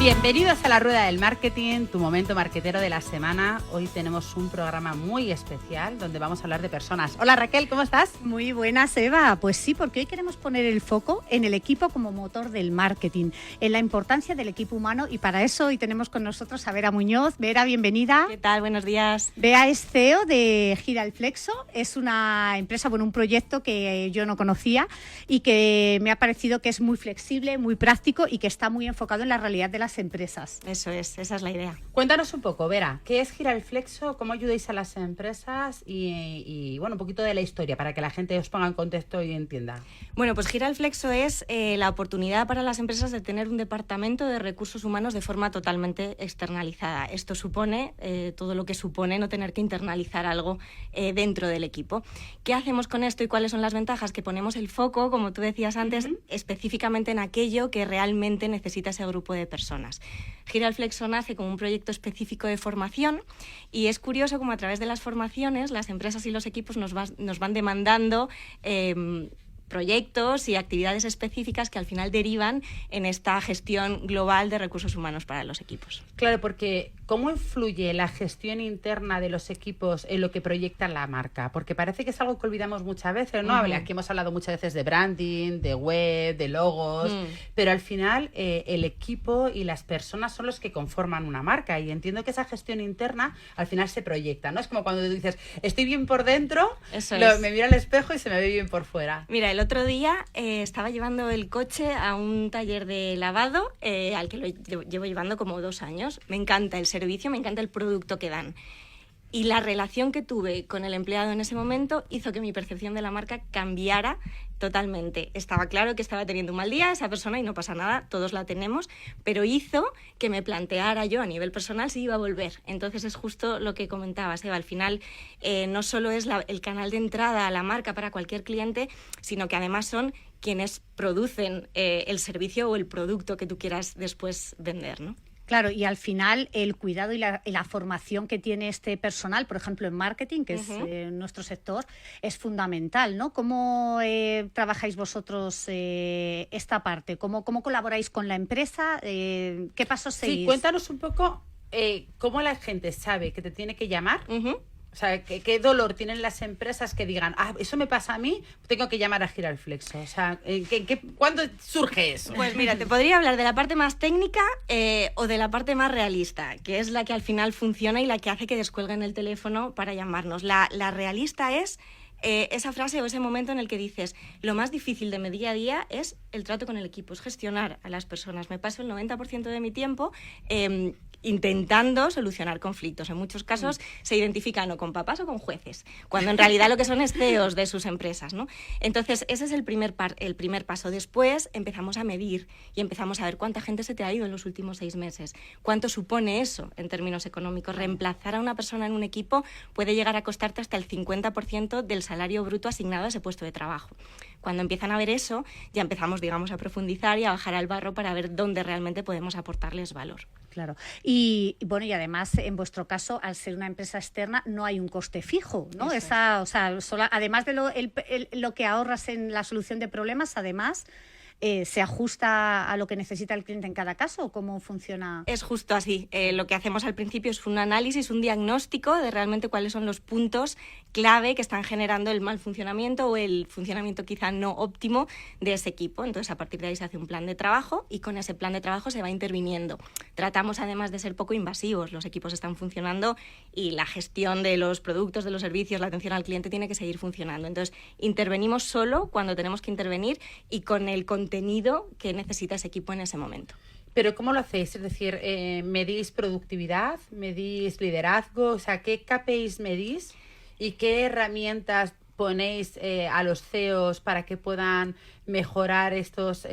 Bienvenidos a la Rueda del Marketing, tu momento marketero de la semana. Hoy tenemos un programa muy especial donde vamos a hablar de personas. Hola Raquel, ¿cómo estás? Muy buenas, Eva. Pues sí, porque hoy queremos poner el foco en el equipo como motor del marketing, en la importancia del equipo humano, y para eso hoy tenemos con nosotros a Vera Muñoz. Vera, bienvenida. ¿Qué tal? Buenos días. Vera es CEO de Gira el Flexo. Es una empresa, un proyecto que yo no conocía y que me ha parecido que es muy flexible, muy práctico y que está muy enfocado en la realidad de las empresas. Eso es, esa es la idea. Cuéntanos un poco, Vera, ¿qué es Gira el Flexo? ¿Cómo ayudáis a las empresas? Y bueno, un poquito de la historia para que la gente os ponga en contexto y entienda. Bueno, pues Gira el Flexo es la oportunidad para las empresas de tener un departamento de recursos humanos de forma totalmente externalizada. Esto supone todo lo que supone no tener que internalizar algo dentro del equipo. ¿Qué hacemos con esto y cuáles son las ventajas? Que ponemos el foco, como tú decías antes, específicamente en aquello que realmente necesita ese grupo de personas. Gira el Flexo nace como un proyecto específico de formación y es curioso como a través de las formaciones las empresas y los equipos nos van demandando proyectos y actividades específicas que al final derivan en esta gestión global de recursos humanos para los equipos. Claro, porque ¿cómo influye la gestión interna de los equipos en lo que proyecta la marca? Porque parece que es algo que olvidamos muchas veces, ¿no? Aquí hemos hablado muchas veces de branding, de web, de logos, pero al final el equipo y las personas son los que conforman una marca, y entiendo que esa gestión interna al final se proyecta, ¿no? Es como cuando tú dices, estoy bien por dentro, me miro al espejo y se me ve bien por fuera. Mira, el otro día estaba llevando el coche a un taller de lavado al que lo llevo llevando como 2 años. Me encanta el servicio, me encanta el producto que dan. Y la relación que tuve con el empleado en ese momento hizo que mi percepción de la marca cambiara totalmente. Estaba claro que estaba teniendo un mal día esa persona y no pasa nada, todos la tenemos, pero hizo que me planteara yo a nivel personal si iba a volver. Entonces es justo lo que comentabas, Eva. Al final no solo es el canal de entrada a la marca para cualquier cliente, sino que además son quienes producen el servicio o el producto que tú quieras después vender, ¿no? Claro, y al final el cuidado y la formación que tiene este personal, por ejemplo en marketing, que es nuestro sector, es fundamental, ¿no? ¿Cómo trabajáis vosotros esta parte? ¿Cómo colaboráis con la empresa? ¿Qué pasos seguís? Sí, cuéntanos un poco cómo la gente sabe que te tiene que llamar. O sea, ¿qué dolor tienen las empresas que digan, eso me pasa a mí, tengo que llamar a Gira el Flexo? O sea, ¿cuándo surge eso? Pues mira, te podría hablar de la parte más técnica o de la parte más realista, que es la que al final funciona y la que hace que descuelguen el teléfono para llamarnos. La realista es esa frase o ese momento en el que dices, lo más difícil de mi día a día es el trato con el equipo, es gestionar a las personas. Me paso el 90% de mi tiempo intentando solucionar conflictos. En muchos casos se identifican o con papás o con jueces, cuando en realidad lo que son es CEOs de sus empresas, ¿no? Entonces, ese es el primer paso. Después empezamos a medir y empezamos a ver cuánta gente se te ha ido en los últimos 6 meses, cuánto supone eso en términos económicos. Reemplazar a una persona en un equipo puede llegar a costarte hasta el 50% del salario bruto asignado a ese puesto de trabajo. Cuando empiezan a ver eso, ya empezamos, digamos, a profundizar y a bajar al barro para ver dónde realmente podemos aportarles valor. Claro. Y bueno, y además, en vuestro caso, al ser una empresa externa, no hay un coste fijo, ¿no? Además de lo que ahorras en la solución de problemas, además ¿se ajusta a lo que necesita el cliente en cada caso o cómo funciona? Es justo así. Lo que hacemos al principio es un análisis, un diagnóstico de realmente cuáles son los puntos clave que están generando el mal funcionamiento o el funcionamiento quizá no óptimo de ese equipo. Entonces, a partir de ahí se hace un plan de trabajo y con ese plan de trabajo se va interviniendo. Tratamos además de ser poco invasivos. Los equipos están funcionando y la gestión de los productos, de los servicios, la atención al cliente tiene que seguir funcionando. Entonces, intervenimos solo cuando tenemos que intervenir y con el contenido que necesita ese equipo en ese momento. ¿Pero cómo lo hacéis? Es decir, ¿medís productividad? ¿Medís liderazgo? O sea, ¿qué KPIs medís? ¿Y qué herramientas ponéis a los CEOs para que puedan mejorar estos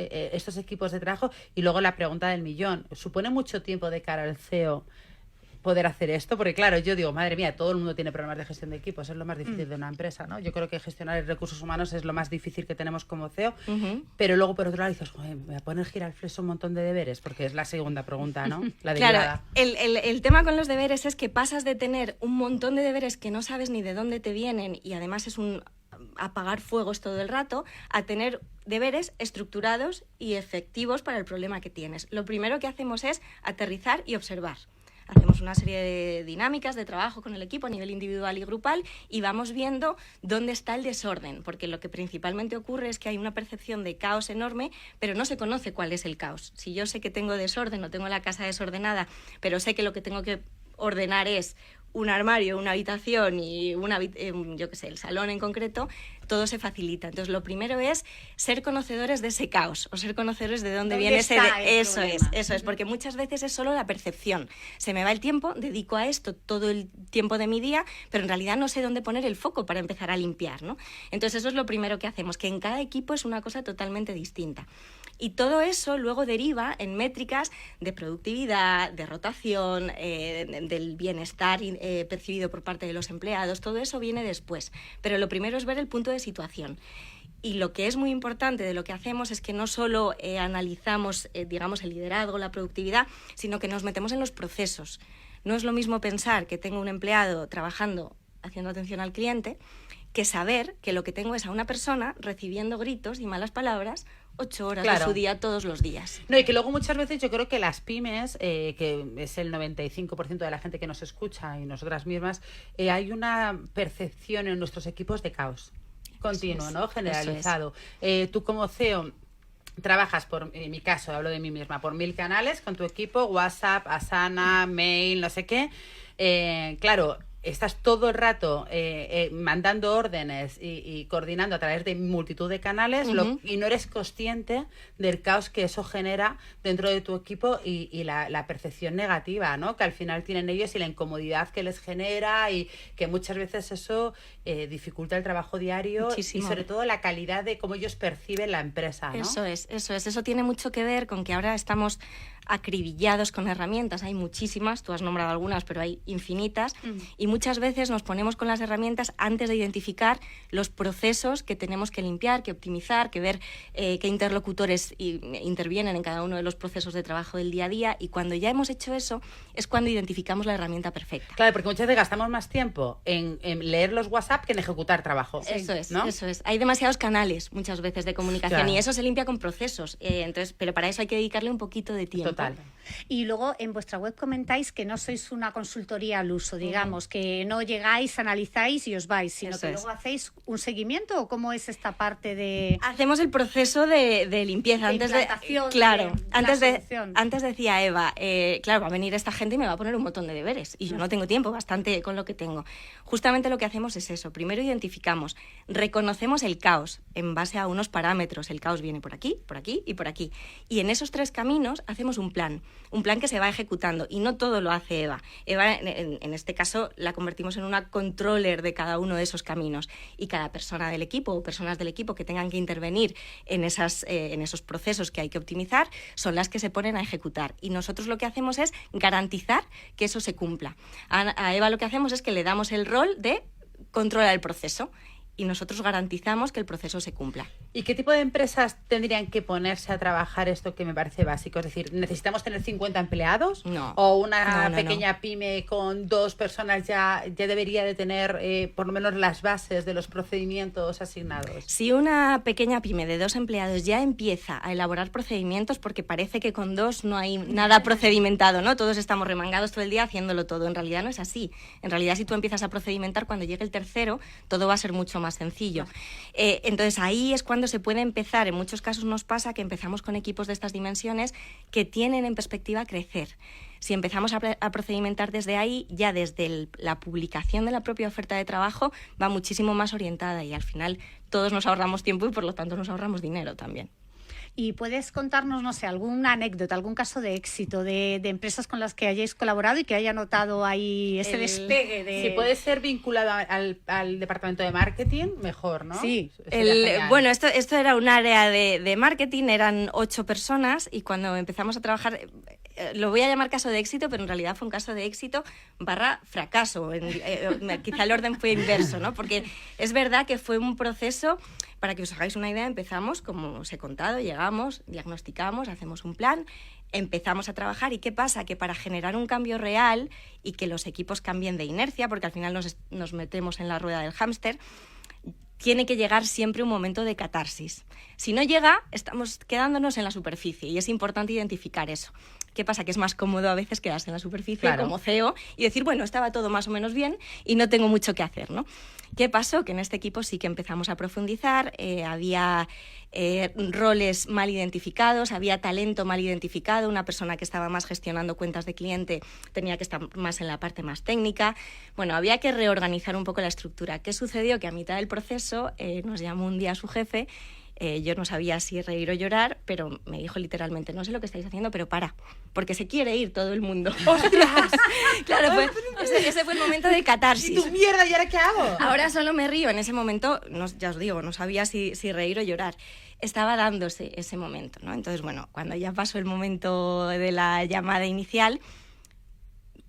equipos de trabajo? Y luego la pregunta del millón. ¿Supone mucho tiempo de cara al CEO poder hacer esto? Porque claro, yo digo, madre mía, todo el mundo tiene problemas de gestión de equipos, es lo más difícil de una empresa, ¿no? Yo creo que gestionar recursos humanos es lo más difícil que tenemos como CEO, pero luego por otro lado dices, joder, me voy a poner Gira el Flexo un montón de deberes, porque es la segunda pregunta, ¿no? La derivada. Claro, el tema con los deberes es que pasas de tener un montón de deberes que no sabes ni de dónde te vienen y además es apagar fuegos todo el rato, a tener deberes estructurados y efectivos para el problema que tienes. Lo primero que hacemos es aterrizar y observar. Hacemos una serie de dinámicas de trabajo con el equipo a nivel individual y grupal y vamos viendo dónde está el desorden, porque lo que principalmente ocurre es que hay una percepción de caos enorme, pero no se conoce cuál es el caos. Si yo sé que tengo desorden o tengo la casa desordenada, pero sé que lo que tengo que ordenar es un armario, una habitación y yo qué sé, el salón en concreto, todo se facilita. Entonces, lo primero es ser conocedores de ese caos o ser conocedores de dónde viene ese... Eso es, porque muchas veces es solo la percepción. Se me va el tiempo, dedico a esto todo el tiempo de mi día, pero en realidad no sé dónde poner el foco para empezar a limpiar, ¿no? Entonces, eso es lo primero que hacemos, que en cada equipo es una cosa totalmente distinta. Y todo eso luego deriva en métricas de productividad, de rotación, del bienestar percibido por parte de los empleados. Todo eso viene después. Pero lo primero es ver el punto de situación. Y lo que es muy importante de lo que hacemos es que no solo analizamos, digamos, el liderazgo, la productividad, sino que nos metemos en los procesos. No es lo mismo pensar que tengo un empleado trabajando, haciendo atención al cliente, que saber que lo que tengo es a una persona recibiendo gritos y malas palabras 8 horas de su día todos los días. No, y que luego muchas veces yo creo que las pymes, que es el 95% de la gente que nos escucha y nosotras mismas, hay una percepción en nuestros equipos de caos continuo, ¿no? Generalizado. Tú como CEO trabajas en mi caso, hablo de mí misma, por 1000 canales con tu equipo, WhatsApp, Asana, mail, no sé qué. Claro, estás todo el rato mandando órdenes y coordinando a través de multitud de canales y no eres consciente del caos que eso genera dentro de tu equipo y la percepción negativa, ¿no? Que al final tienen ellos y la incomodidad que les genera y que muchas veces eso dificulta el trabajo diario. Muchísimo. Y sobre todo la calidad de cómo ellos perciben la empresa, ¿no? Eso es. Eso tiene mucho que ver con que ahora estamos acribillados con herramientas. Hay muchísimas, tú has nombrado algunas, pero hay infinitas. Y muchas veces nos ponemos con las herramientas antes de identificar los procesos que tenemos que limpiar, que optimizar, que ver qué interlocutores intervienen en cada uno de los procesos de trabajo del día a día. Y cuando ya hemos hecho eso, es cuando identificamos la herramienta perfecta. Claro, porque muchas veces gastamos más tiempo en leer los WhatsApp que en ejecutar trabajo. Eso es, ¿no? Eso es. Hay demasiados canales muchas veces de comunicación, claro, y eso se limpia con procesos. Pero para eso hay que dedicarle un poquito de tiempo. Total. Y luego en vuestra web comentáis que no sois una consultoría al uso, digamos, que no llegáis, analizáis y os vais, sino que luego hacéis un seguimiento. ¿O cómo es esta parte de...? Hacemos el proceso de limpieza. Claro, antes decía Eva, claro, va a venir esta gente y me va a poner un montón de deberes y yo no tengo tiempo, bastante con lo que tengo. Justamente lo que hacemos es eso. Primero identificamos, reconocemos el caos en base a unos parámetros. El caos viene por aquí y por aquí. Y en esos 3 caminos hacemos un plan que se va ejecutando y no todo lo hace Eva. Eva, en este caso, la convertimos en una controller de cada uno de esos caminos y cada persona del equipo o personas del equipo que tengan que intervenir en esos procesos que hay que optimizar son las que se ponen a ejecutar y nosotros lo que hacemos es garantizar que eso se cumpla. A Eva lo que hacemos es que le damos el rol de controlar el proceso y nosotros garantizamos que el proceso se cumpla. ¿Y qué tipo de empresas tendrían que ponerse a trabajar esto que me parece básico? Es decir, ¿necesitamos tener 50 empleados? No. ¿O una pequeña pyme con 2 personas ya debería de tener por lo menos las bases de los procedimientos asignados? Si una pequeña pyme de 2 empleados ya empieza a elaborar procedimientos, porque parece que con 2 no hay nada procedimentado, ¿no? Todos estamos remangados todo el día haciéndolo todo. En realidad no es así. En realidad, si tú empiezas a procedimentar, cuando llegue el tercero, todo va a ser mucho más sencillo. Entonces ahí es cuando se puede empezar. En muchos casos nos pasa que empezamos con equipos de estas dimensiones que tienen en perspectiva crecer. Si empezamos a procedimentar desde ahí, ya desde la publicación de la propia oferta de trabajo va muchísimo más orientada y al final todos nos ahorramos tiempo y por lo tanto nos ahorramos dinero también. ¿Y puedes contarnos, no sé, alguna anécdota, algún caso de éxito de empresas con las que hayáis colaborado y que haya notado ahí ese despegue de...? Si puede ser vinculado al departamento de marketing, mejor, ¿no? Sí. Bueno, esto era un área de marketing, eran 8 personas y cuando empezamos a trabajar... Lo voy a llamar caso de éxito, pero en realidad fue un caso de éxito / fracaso. Quizá el orden fue inverso, ¿no? Porque es verdad que fue un proceso, para que os hagáis una idea, empezamos, como os he contado, llegamos, diagnosticamos, hacemos un plan, empezamos a trabajar. ¿Y qué pasa? Que para generar un cambio real y que los equipos cambien de inercia, porque al final nos metemos en la rueda del hámster, tiene que llegar siempre un momento de catarsis. Si no llega, estamos quedándonos en la superficie y es importante identificar eso. ¿Qué pasa? Que es más cómodo a veces quedarse en la superficie como CEO y decir, bueno, estaba todo más o menos bien y no tengo mucho que hacer, ¿no? ¿Qué pasó? Que en este equipo sí que empezamos a profundizar, había roles mal identificados, había talento mal identificado, una persona que estaba más gestionando cuentas de cliente tenía que estar más en la parte más técnica. Bueno, había que reorganizar un poco la estructura. ¿Qué sucedió? Que a mitad del proceso nos llamó un día su jefe. Yo no sabía si reír o llorar, pero me dijo literalmente, no sé lo que estáis haciendo, pero para, porque se quiere ir todo el mundo. ¡Ostras! Claro, ese fue el momento de catarsis. ¡Y tu mierda! ¿Y ahora qué hago? Ahora solo me río. En ese momento, ya os digo, no sabía si reír o llorar. Estaba dándose ese momento, ¿no? Entonces, bueno, cuando ya pasó el momento de la llamada inicial,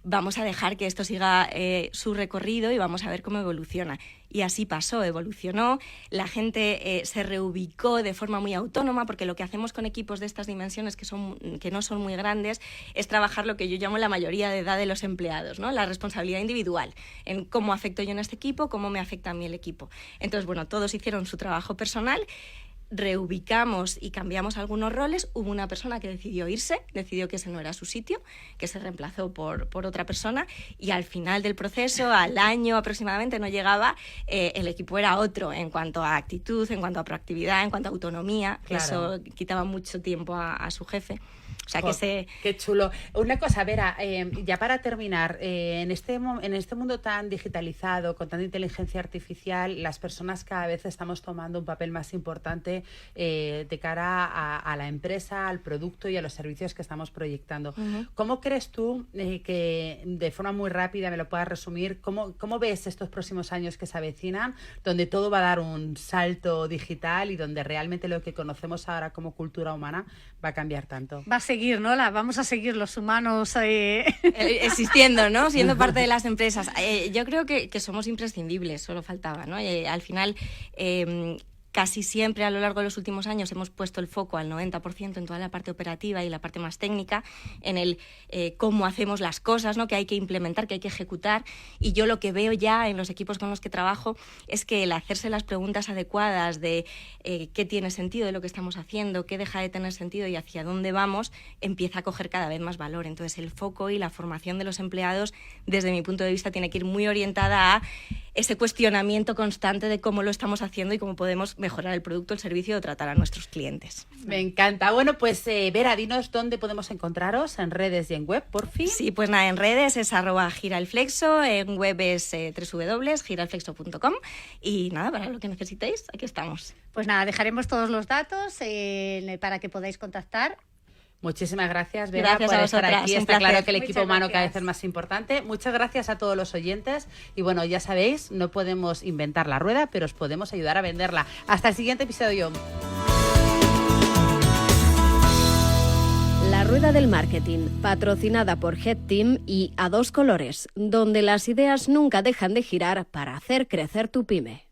vamos a dejar que esto siga su recorrido y vamos a ver cómo evoluciona. Y así pasó, evolucionó, la gente se reubicó de forma muy autónoma, porque lo que hacemos con equipos de estas dimensiones, que no son muy grandes, es trabajar lo que yo llamo la mayoría de edad de los empleados, ¿no? La responsabilidad individual, en cómo afecto yo en este equipo, cómo me afecta a mí el equipo. Entonces, bueno, todos hicieron su trabajo personal, reubicamos y cambiamos algunos roles. Hubo una persona que decidió irse, decidió que ese no era su sitio, que se reemplazó por otra persona, y al final del proceso, al año aproximadamente, no llegaba, el equipo era otro en cuanto a actitud, en cuanto a proactividad, en cuanto a autonomía. Claro. Eso quitaba mucho tiempo a su jefe. O sea, Qué chulo. Una cosa, Vera, ya para terminar, en este mundo tan digitalizado, con tanta inteligencia artificial, las personas cada vez estamos tomando un papel más importante de cara a la empresa, al producto y a los servicios que estamos proyectando. Uh-huh. ¿Cómo crees tú que, de forma muy rápida, me lo puedas resumir, cómo ves estos próximos años que se avecinan, donde todo va a dar un salto digital y donde realmente lo que conocemos ahora como cultura humana va a cambiar tanto? Va a seguir, ¿no? Vamos a seguir los humanos existiendo, ¿no? Siendo parte de las empresas. Yo creo que somos imprescindibles, solo faltaba, ¿no? Al final, casi siempre a lo largo de los últimos años hemos puesto el foco al 90% en toda la parte operativa y la parte más técnica, en el cómo hacemos las cosas, ¿no? Que hay que implementar, que hay que ejecutar. Y yo lo que veo ya en los equipos con los que trabajo es que el hacerse las preguntas adecuadas de qué tiene sentido de lo que estamos haciendo, qué deja de tener sentido y hacia dónde vamos, empieza a coger cada vez más valor. Entonces el foco y la formación de los empleados, desde mi punto de vista, tiene que ir muy orientada a ese cuestionamiento constante de cómo lo estamos haciendo y cómo podemos mejorar el producto, el servicio o tratar a nuestros clientes. Me encanta. Bueno, pues Vera, dinos dónde podemos encontraros, en redes y en web, por fin. Sí, pues nada, en redes es @giralflexo, en web es www.giralflexo.com y nada, para lo que necesitéis, aquí estamos. Pues nada, dejaremos todos los datos para que podáis contactar. Muchísimas gracias, Vera, por estar aquí. Está claro que el equipo humano cada vez es más importante. Muchas gracias a todos los oyentes. Y bueno, ya sabéis, no podemos inventar la rueda, pero os podemos ayudar a venderla. Hasta el siguiente episodio. La Rueda del Marketing, patrocinada por Head Team y A Dos Colores, donde las ideas nunca dejan de girar para hacer crecer tu pyme.